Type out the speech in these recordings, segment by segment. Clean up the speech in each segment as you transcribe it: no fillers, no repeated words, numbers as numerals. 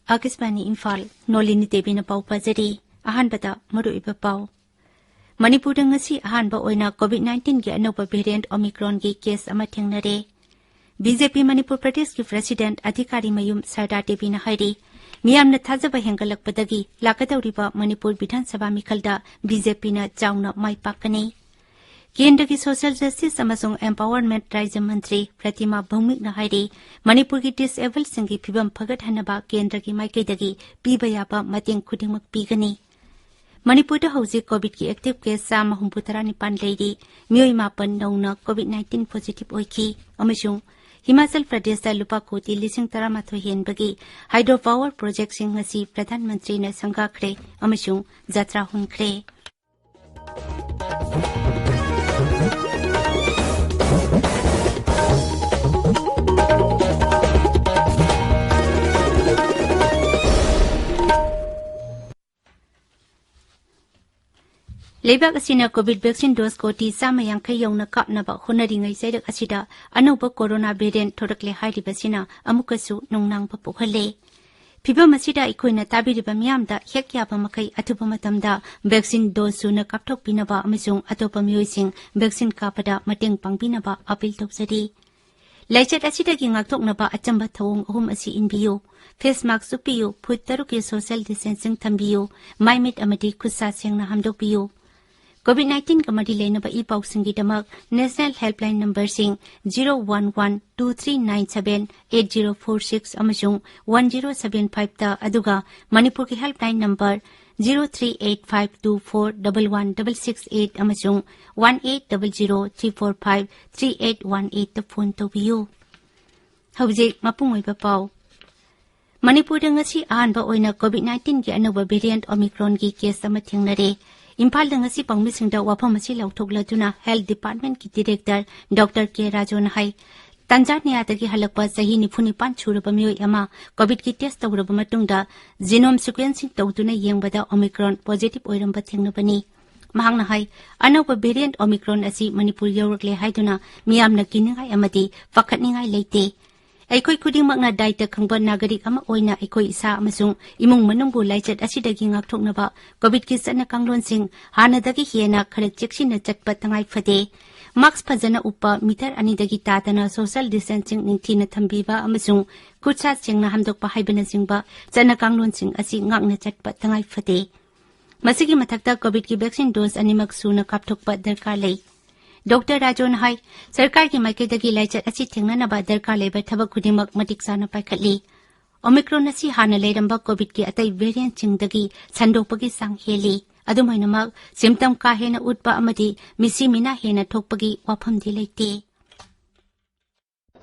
आकाशवाणी इम्फाल नोलिनी देवी न पाउ पाजरी अहानबदा मरुइबा पाउ मणिपुर ngasi अहानबा ओइना कोविड-19 के अनोबा वेरिएंट ओमिक्रॉन की केस अमा थेंगनरे बीजेपी मणिपुर प्रदेश की प्रेसिडेंट अधिकारी मयुम सरदार देवी न हाइरी मियामना थाजबा हेंगलकपदगी लाकदौरिबा मणिपुर विधानसभा मिखलदा बीजेपी न चाउना माइपाकनी केंद्र की सोशल जस्टिस अमसुंग एम्पावरमेंट राज्य मंत्री प्रतिमा भौमिक न हाइरी मणिपुर की डिसेबल सिंगी फिबम फगतहनबा केंद्र की माइकैदगी पीबा याबा मतेंग खुदिंगमक पीगनी मणिपुर हौजिक कोविड की एक्टिव केस 139 लेरी मियोय मापन नौना कोविड-19 पॉजिटिव ओइखी अमसुंग हिमाचल प्रदेश लुपा कोटी 13 हेनबगी हाइड्रो पावर प्रोजेक्ट सिंग ngasi प्रधानमंत्री ने संगाखरे अमसुंग जात्रा हुनखरे लेबाक असिना कोविड वैक्सीन डोज कोटी 150 यौना कापनबा होनरिङै सैरक असिदा अनौब कोरोना वेरिएंट थोरकले हाइरिबसिना अमुकसु नोंनांबा पोखले फिबम असिदा इखोइना ताबिरिबा मियामदा हेक याबा मखै अथुबा मतमदा वैक्सीन डोज सुना कापथोकपिनबा अमसुंग अतोपा मियोइसिंग वैक्सीन कापदा मतेंग पांगबिनबा अपील तौजरी लाइचत असिदगी ngakthoknaba achamba thawong ahum asi inbiyo face mask supiyo foot 3 के सोशल डिस्टेंसिंग थंबियो माइमिट अमदी खुसा सेंगना हमदोकबियो कोविड-19 का मरी लेनबा ई पाउसिंगी दमक नेशनल हेल्पलाइन नंबर सिंग 01123978046 अमसुंग 1075 ता अदुगा मणिपुर की हेल्पलाइन नंबर 0385241168 अमसुंग 1800345318 ता फोन तौबियो हौजे मपुंगोइबा पाउ मणिपुर ngasi अहानबा ओइना कोविड-19 की अनोबा वेरिएंट ओमिक्रॉन की केस अमा थेंगनरे इम्फाल ngasi पांगमिसिंगदा वाफम asi लौथोकलदुना हेल्थ डिपार्टमेंट की director doctor K Rajon high Tanzania तकी हलकपा सही 95 छुरबा मियोय अमा कोविड की टेस्ट तौरबा मतुंगदा जीनोम सीक्वेंसिंग तौदुना येंगबदा ओमिक्रॉन पॉजिटिव ओइरंबा थेंगनबनी महांगना हाई अनोबा वेरिएंट ओमिक्रॉन asi मणिपुर यौरकले हाइदुना मियामना किनिंगाय अमदी पखतनिंगाय लेते ऐखोई खुदिंगमकना दायित्व खंगबा नागरिक अमा ओइना ऐखोई इसा अमसुंग इमुंग मनुंगबु लाइचत असिदगी ngakthoknaba कोविड की सन्न कांगलोनसिंग हानदगी हेना खरे चेक्सिना चटपा तंगाई फदे मास्क फजना उपा मीटर अनिदगी तातना सोशल डिस्टेंसिंग निंथीना थंबीबा अमसुंग खुदसा सिंगना हमदोकपा हाइबना सिंगबा सन्न कांगलोनसिंग asi ngakna चटपा तंगाई फदे मसिगी मथक्ता कोविड की वैक्सीन डोज अनिमक सुना कापथोकपा दरकार लै डॉक्टर राजोन हाई सरकार की माइकैदगी लाइचत asi थेंगननबा दरकार लेबा थबक खुदिमक मटिक साना पाइखतली ओमिक्रॉन asi हाना लेरंबा कोविड की अतै वेरिएंट चिंगदगी संदोकपगी सांग हेली अदुमैनमक सिम्पटम का हेना उटपा अमदी मिसी मिना हेना थोकपगी वाफमदि लेते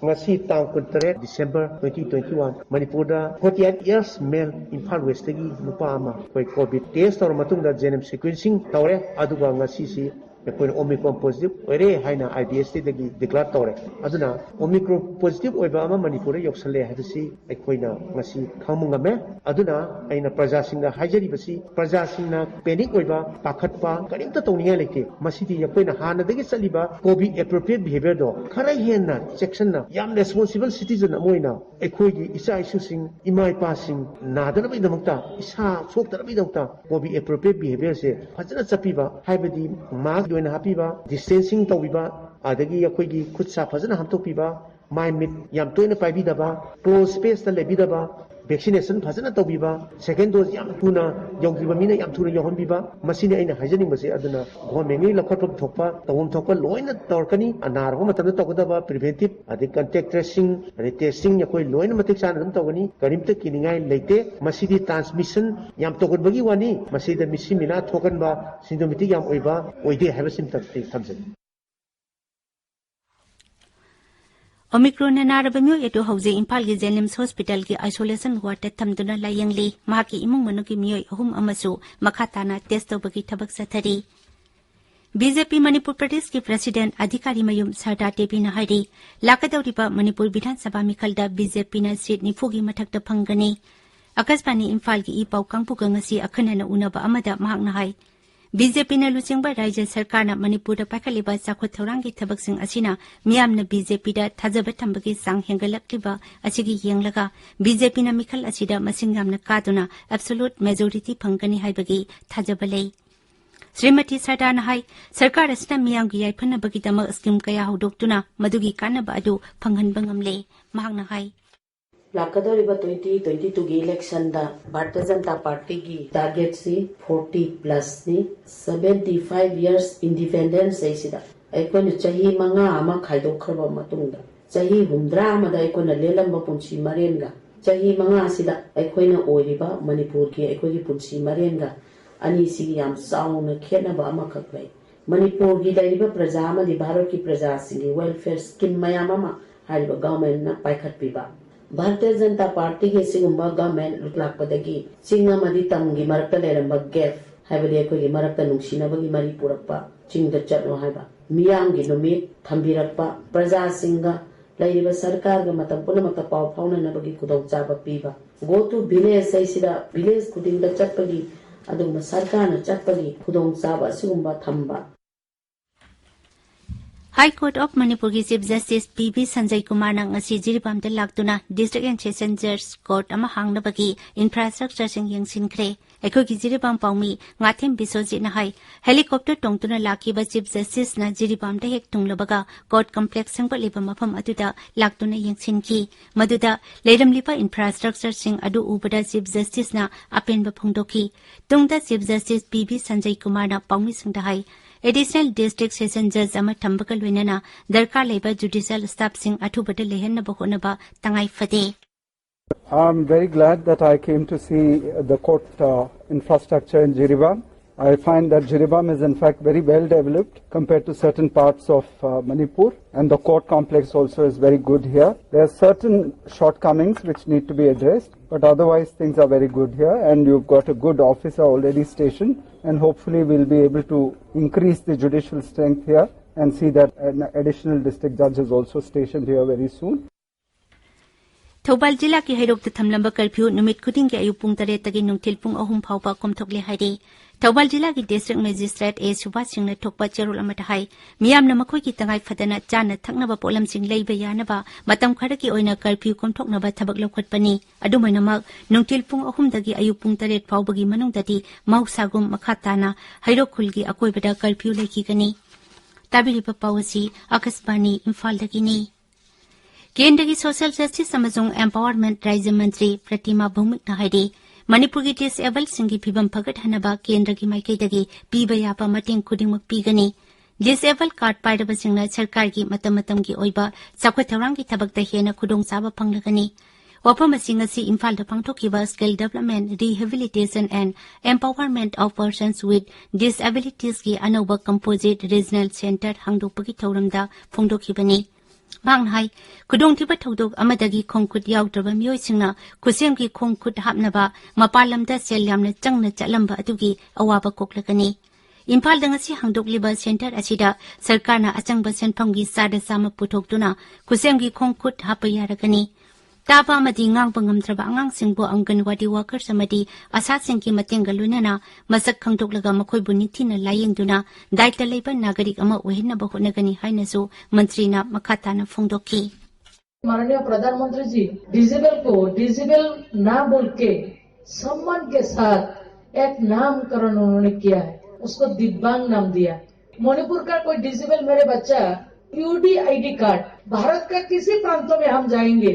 ngasi tang 3 December 2021 Manipurda 48 years male Imphal West gi nupa ama koi covid test tor matungda genome sequencing tawre aduga ngasi si ekoi omicron positive oire haina IDST dagi declare tawre aduna omicron positive oiba ama Manipur yoksale habisi ekoina ngasi khamungame aduna aina praja singna hajari basi praja singna panic oiba pakhatpa karimta tawniya leke masidi ekoina hana dagi saliba covid appropriate behavior do kharai henna section na yam responsible citizen amoina ekoigi isa isu sing imai pa sing nadana bai damakta isa soktara bai damakta covid appropriate behavior se fajana chapiba haibadi mask doina hapiba distancing tawbiba adagi ekoigi khutsa fajana hamtokpiba mai mit yam toina paibidaba close space ta lebidaba vaccination fajana tawbiba second dose yam tuna yongjiba mina yam tuna yohonbiba masini aina hajaning base aduna government lakhotop thokpa tawum thokpa loina torkani anarho matamda tawgadaba preventive adi contact tracing adi testing yakoi loina matik sana dum tawgani karimta kiningai leite masidi transmission yam togodbagi wani masida misimina thokanba symptomatic yam oiba oide haba symptom thamjani Omicron नारबमियो एटो हौजे इम्फाल की JNIMS hospital की isolation ward थमदुना लायंगली माकी इमुंग मनुकी मियोय अहुम अमसु मखाताना टेस्ट तौबगी थबक सथरी बीजेपी मणिपुर प्रदेश की प्रेसिडेंट अधिकारी मयुम सरदार देवी हाइरी लाकदौरिबा मणिपुर विधानसभा मिखलदा बीजेपी सीट 90 की मथक्ता फंगनी Akasbani Imphal ki ipaw kangpuga ngasi akhana na unaba amada mahakna hai. BJP na luchingba Rajya Sarkar na Manipur da paikaliba sakhot thaurangi thabaksing asina miyam na BJP da thajaba thambagi sang hengalakliba asigi yenglaga BJP na mikhal asida masingam na kaduna absolute majority phangkani haibagi thajaba lei. Srimati Sardana hai Sarkar asna miyam gi yaifana bagi dama scheme kaya hodoktuna madugi kanaba adu phanghanba ngamle mahakna hai. लाकदौरिबा 2022 की election दा Bharatiya Janata party की target से 40+ ने 75 years independence ऐसिदा अकोन चाही मंगा आमा खाइदोखरबा मतुंगदा चाही हुमद्रा आमादा अकोन लेलंबा पुंसी मरेनगा चाही मंगा आसिदा अकोइना ओइरिबा मणिपुर की अकोगी पुंसी मरेनगा अनि सिगी याम साउना खेनबा आमा खक्लै मणिपुर की लाइरिबा प्रजा आमादि भारत की प्रजा सिगी वेलफेयर स्कीम मयामा हारिबा गवर्नमेंट ना पाइखटपिबा भारतीय जनता पार्टी के सिगुम्बा गवर्नमेंट लुकलाकपदगी चिंगमदि तमगी मरकता लेरंबा गैप हाइबदि अखोगी मरकता नुंसिनबगी मरी पुरकपा चिंगदा चलो हाइबा मियांगी नुमित थंबिरकपा प्रजा सिंगा लैरिबा सरकार ग मतम पुनमक पाव फाउननबगी खुदौचाबा पीबा गो टू विलेज सैसिदा विलेज खुदिंगदा चटपगी अदुम सरकारना चटपगी खुदौचाबा सिगुम्बा थंबा High Court of Manipur ki Chief Justice P.B. Sanjay Kumar na ngasi jiribam da laktuna District and Sessions Court ama hangnabagi infrastructure sing yengsinkre aiko ki jiribam paumi ngathem bisoji na hai helicopter tongtuna lakiba Chief Justice na jiribam da hek tunglabaga court complex sangpa liba mafam aduda laktuna yengsinki maduda leiramlipa infrastructure sing adu ubada Chief Justice na apenba phongdoki tungda Chief Justice P.B. Sanjay Kumar na paumi singda hai Additional District Session Judge ama thambakal winana darkar leba judicial staff sing athubada lehenna bahonaba tangai fade. I'm very glad that I came to see the court infrastructure in Jiribam. I find that Jiribam is in fact very well developed compared to certain parts of Manipur, and the court complex also is very good here. There are certain shortcomings which need to be addressed, but otherwise things are very good here, and you've got a good officer already stationed, and hopefully we'll be able to increase the judicial strength here and see that an additional district judge is also stationed here very soon. Thobal Jilla ki hairok ta thamlamba curfew numit khuding ki ayuk pung 8 tagi nungthil pung 3 phawba komthokle hairi Thobal Jilla ki district magistrate A Subhash Singh na thokpa cherol amata hai miyam na makhoi ki tangai phadana chana thaknaba polam sing leiba yanaba matam khara ki oina curfew komthoknaba thabak lokhatpani adumainamak nungthil pung 3 dagi ayuk pung 8 phawbagi manungdadi mausagum makhatana hairok khulgi akoibada curfew leki kani tabiriba pawasi Akasbani Imphal dagi ni Kendra ki Social Justice amazong Empowerment Rajya Mantri Pratima Bhumik na haidi Manipur ki disabled singi phibam phagat hanaba kendra ki maikai dagi piba yapa mating khudingmak pigani disabled card paidaba singna sarkar ki matam ki oiba sakhwat thawrang ki thabak da hena khudong saba phanglagani wapam singa si Imphal da pangthokiba skill development rehabilitation and empowerment of persons with disabilities ki anoba composite regional center hangdokpagi thawramda phongdokhibani Bang hai, kudong tiba thawdok amadagi khongkut yawdraba miyoi singna kusem ki khongkut hapnaba mapalamda selyamna changna chalamba adugi awaba koklagani. Imphal da ngasi hangdok liba center asida sarkarna achangba senphamgi sada sama puthokduna kusem ki khongkut hapayaragani. Taba amadi ngangba ngamdraba angang singbo Anganwadi workers amadi asa singki matenga lunana masak khangdoklaga makhoibu nithina layengduna daita leiba nagarik ama ohinna bahonagani hainasu मंत्री ना मखाता ना फोंदोकी माननीय प्रधानमंत्री जी disable को disable ना बोल के सम्मान के साथ एक नामकरण उन्होंने किया है उसको दिव्यांग नाम दिया मणिपुर का कोई डिजेबल मेरे बच्चा यूडी आईडी कार्ड भारत का किसी प्रांत में हम जाएंगे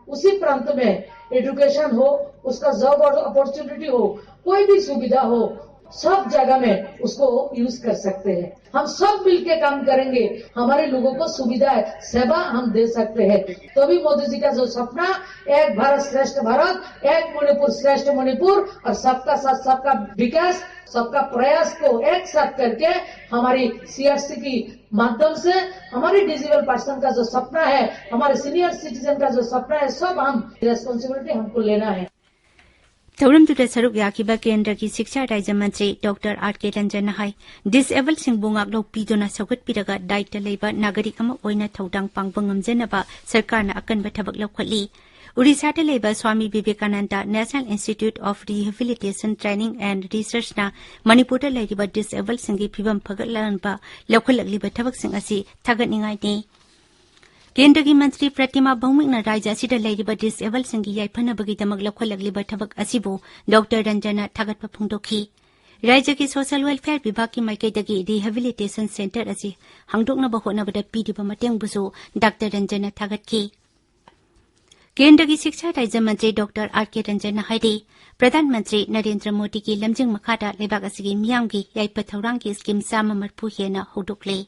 उसी प्रांत में एजुकेशन हो उसका जॉब और अपॉर्चुनिटी हो कोई भी सुविधा हो सब जगह में उसको यूज कर सकते हैं हम सब मिलके काम करेंगे हमारे लोगों को सुविधा है सेवा हम दे सकते हैं तभी मोदी जी का जो सपना एक भारत श्रेष्ठ भारत एक मणिपुर श्रेष्ठ मणिपुर और सबका साथ सबका विकास सबका प्रयास को एक साथ करके हमारी सीआरसी की माध्यम से हमारी डिजेबल पर्सन का जो सपना है हमारे सीनियर सिटीजन का जो सपना है सब हम रिस्पांसिबिलिटी हमको लेना है Thawram tu da saruk yakiba kendra ki shiksha Rajya Mantri Dr. R.K. Ranjan hai disabled sing bungak lo pidona sagut piraga daita leiba nagarik ama oina thaudang pangbang ngamjenaba sarkar na akan ba thabak lokhatli Orissa लेबा Swami Vivekananda national institute of rehabilitation training and research ना मणिपुर लेबा disable सिंगी फिबम फगलनबा लौखलकलिबा थबकसिंग असी थागतनिंगाइनि केंद्र की मंत्री प्रतिमा बहुमिकना राज्य असिदा लेबा disable सिंगी याइफनबगीदमक लौखलकलिबा थबक असिबो doctor Ranjana थागतपा फोंदोखी राज्य की सोशल वेलफेयर विभाग की माइकैदगी रिहेबिलिटेशन सेंटर असी हांगदोकनबा होनबदा पीदिबा मतेंगबुसु डॉक्टर रंजना थागतखी केंद्र की शिक्षा राज्य मंत्री डॉक्टर आर.के. रंजन हाइदे प्रधानमंत्री नरेंद्र मोदी की लमजिंग मखादा लेबाक असिगी मियामगी याइपा थौरांग की स्कीम सामा मरफु हेना होदोकले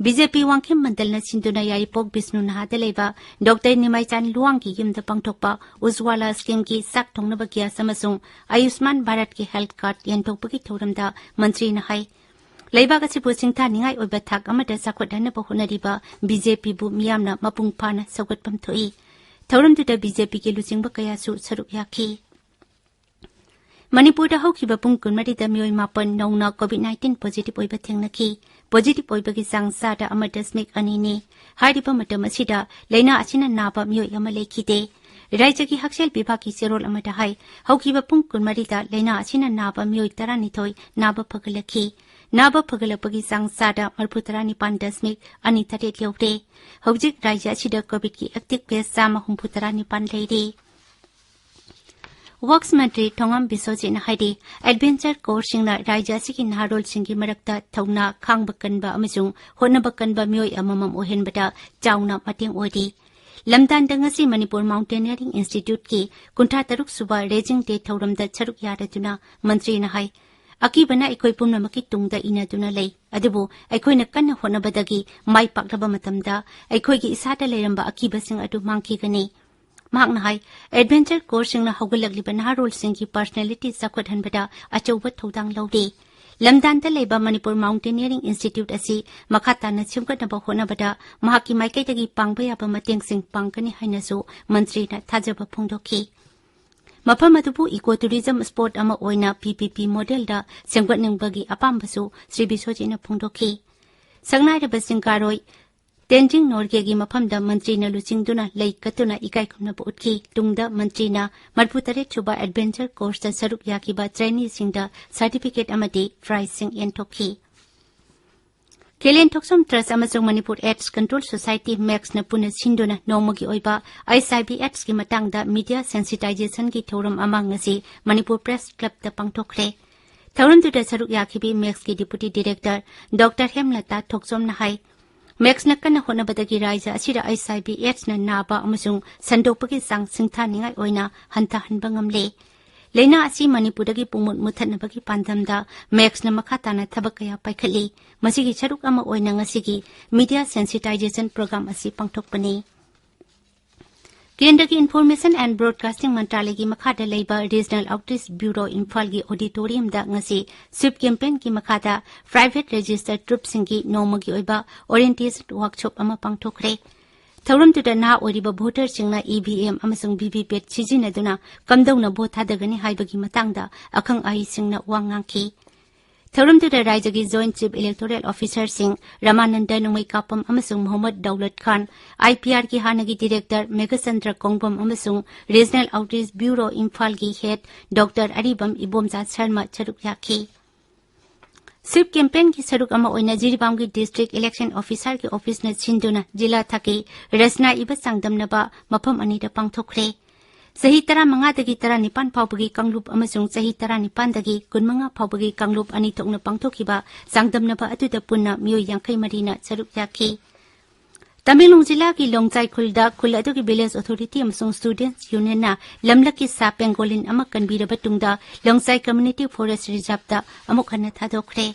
बीजेपी वांखिम मंडलना सिंधुना याइपोक बिष्णु नहादा लेबा डॉक्टर निमाईचान लुवांग की युमदा पांगथोकपा उज्ज्वला स्कीम की साक थोंगनबा ग्यास अमसुंग आयुष्मान भारत की हेल्थ कार्ड यंथोकपगी थौरमदा मंत्री नहाई लेबाक असिबु सिंथानिंगाई ओइबा थाक अमदा साखोदहनबा होनरिबा बीजेपी बु मियामना मपुंग फाना सौगतपम थोई थौरमदुदा बीजेपी के लुचिंगबा कयासु सरुक याखी मणिपुर हौखिबा पुंग कुनमरिदा मियोय मापन नौना कोविड-19 पॉजिटिव ओइबा थेंगनखी पॉजिटिव ओइबगी चांग सादा अमदस्मिक अनिने हारिबा मतम असिदा लैना असिना नाबा मियोय अमा लेखिदे राज्य की हक्सेल विभाग की सेरोल अमदा हाई हौखिबा पुंग कुनमरिदा लैना असिना नाबा मियोय 12 नाबा फगलखी नाबा फगलपगी चांग सादा 39.28 यौरे हौजिक राज्य असिदा कोविड की एक्टिव केस 139 लेरे वर्क्स मंत्री थोंगम बिसोजिन हाइदे एडवेंचर कोर्सिंगना राज्य असिगी नारोल सिंगी मरक्ता थौना खांगबा कनबा अमसुंग होनबा कनबा मियोय अममम ओहेनबदा चाउना मतेंग ओइदि लमदानदा ngasi मणिपुर माउंटेनियरिंग इंस्टीट्यूट की 53 सुबा रेजिंग डे थौरमदा छरुक यारदुना मंत्री ना हाई अकीबना अखोय पुनमकी तुंगदा इनादुना लei अदुबो अखोयना कन्ना होनबदगी माई पाकलबा मतमदा अखोयगी इसादा लेरंबा अकीबसिंग अदु मांखिगनी मांगना हाई एडवेंचर कोर्सिंगना हौगलगलिबा नारोलसिंग की पर्सनालिटी सखोदहनबदा अचौबा थौदांग लौदे लमदानदा लेबा मणिपुर माउंटेनियरिंग इंस्टीट्यूट असी मखाताना सिमगतनबा होनबदा महाकी माइकैदगी पांगबा याबा मतेंगसिंग पांगकनी हाइनसु मंत्रीना थाजबा फोंदोखी मफम अदुबु इको टूरिज्म स्पॉट अमा ओइना पीपीपी मॉडल दा सेंगवतनिंगबगी अपामबसु श्री बिसोजिना फोंदोखी संगनाइरबा सिंगारोय तेंजिंग नोर्गे मफमदा मंत्रीना लुचिंगदुना लेकतुना इकाइखुमनबु उठकी तुंगदा मंत्रीना मरफुतरे छुबा एडवेंचर कोर्स दा सरुक याकीबा ट्रेनी सिंगदा सर्टिफिकेट अमदी प्राइज सिंग एंटोखी केलेन थोक्सम ट्रस्ट अमसुंग मणिपुर एड्स कंट्रोल सोसाइटी मैक्स न पुना सिंदुना नोमगी ओइबा आईएसआईबी एड्स की मतंगदा मीडिया सेंसिटाइजेशन की थौरम अमांगसी मणिपुर प्रेस क्लब दा पांगथोखरे थौरमदुदा सरुक याकीबी मैक्स की डिप्यूटी डायरेक्टर डॉक्टर हेमलता थोक्सम नहाई मैक्स न कन्ना होनबदगी राज्य असिदा आईएसआईबी एड्स न नाबा अमसुंग संदोकपगी सांग सिंथानिंगाई ओइना हंताहनबा ngamle लेना असी मणिपुरगी पुंगमुत मुथनबगी पांदमदा मैक्स न मखाताना थबक कया पाइखली मसिगी छरुक अमा ओइना ngasiगी मीडिया सेंसिटाइजेशन प्रोग्राम असी पांगथोकपनी केंद्र की इन्फॉर्मेशन एंड ब्रॉडकास्टिंग मंत्रालय की मखादा लेबा रीजनल आउटरीच ब्यूरो इम्फाल की ऑडिटोरियम दा ngasi स्वीप कैंपेन की मखादा प्राइवेट रजिस्टर्ड ट्रुप सिंगी नोमगी ओइबा ओरिएंटेशन वर्कशॉप अमा पांगथोखरे थौरमदुदा ना ओरिबा भोटर सिंगना ईवीएम अमसुंग वीवीपैट सिजिनदुना कमदौना भोट थादगनी हाइबगी मतंगदा अखंग आई सिंगना वांगांखी थौरमदुदा राज्य की joint chief electoral officer Singh Ramananda नुमई कापम अमसुंग मोहम्मद दौलत खान आईपीआर की हानगी डायरेक्टर मेघचंद्र कोंगबम अमसुंग रीजनल आउटरीच ब्यूरो इम्फाल की हेड डॉक्टर अरिबम इबोमजा शर्मा छरुक याखी स्वीप कैंपेन की सरुक अमा ओइना जिरीबाम की डिस्ट्रिक्ट इलेक्शन ऑफिसर के ऑफिस न सिंधुना जिला थकी रचना इबा सांगदमनबा मफम अनिदा पांगथोखरे सही 15 19 फावबगी कांगलुप अमसुंग सही 19 दगी 15 फावबगी कांगलुप अनि थोकना पांगथोखिबा सांगदमनबा अदुदा पुन्ना मियोय 53 ना सरुक याखी तमिलनाडु जिला की लोंगचाई खुलदा खुल अदुगी विलेज अथॉरिटी अमसुंग स्टूडेंट्स यूनियन ना लमलकी सा पेंगोलिन अमा कनबीरबा तुंगदा लोंगचाई कम्युनिटी फॉरेस्ट रिजर्व दा अमुक हन्ना थादोखरे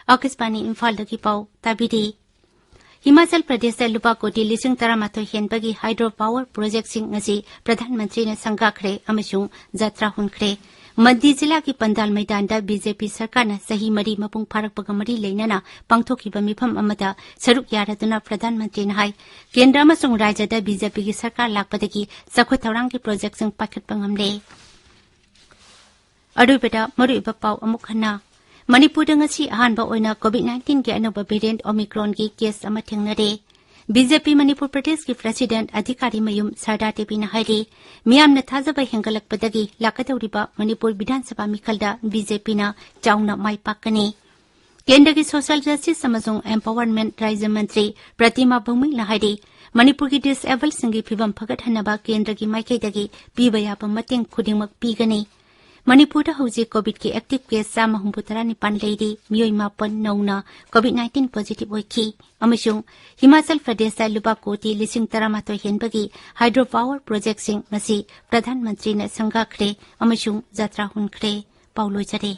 आकाशवाणी इम्फाल दगी पाउ ताबिरी हिमाचल प्रदेश लुपा कोटी 13 हेनबगी हाइड्रो पावर प्रोजेक्ट सिंग ngasi प्रधानमंत्री ने संगाखरे अमसुंग जात्रा हुनखरे मध्य जिला की पंडाल मैदान दा बीजेपी सरकार ने सही मरी मपुंग फारकपगा मरी लेना पांगथोखिबा मिफम अमदा सरुक यारदुना प्रधानमंत्री ने हाई केंद्र अमसुंग राज्य दा बीजेपी की सरकार लाकपदगी सखो थौरांग की प्रोजेक्ट सिंग पाखतपा ngamle अरुबेदा मरुइबा पाउ अमुक हन्ना मणिपुर ngasi अहानबा ओइना कोविड-19 के अनोबा वेरिएंट ओमिक्रॉन की केस अमा थेंगनरे बीजेपी मणिपुर प्रदेश की प्रेसिडेंट अधिकारी मयूम सरदार देवी हाईरे मियामना थाजबा हेंगलकपदगी लाकदौरिबा मणिपुर विधानसभा मिखलदा बीजेपी ना चाउना माइपाकनी केंद्र की सोशल जस्टिस अमसुंग एम्पावरमेंट राज्य मंत्री प्रतिमा भौमिक हाईरे मणिपुर की डिसेबल सिंगी फिवम फगटहनबा केंद्र की माइकैदगी पीबा याबा मतेंग खुदिंगमक पीगनी मणिपुर हौजी कोविड की एक्टिव केस 194 लेरी मियोय मापन नौना कोविड-19 पॉजिटिव होइखी अमसुंग हिमाचल प्रदेश लुबा कोटी 13 हेनबगी हाइड्रो पावर प्रोजेक्ट सिंग मसी प्रधानमंत्री ने संगाखरे अमसुंग जात्रा हुनखरे पाउलोजरे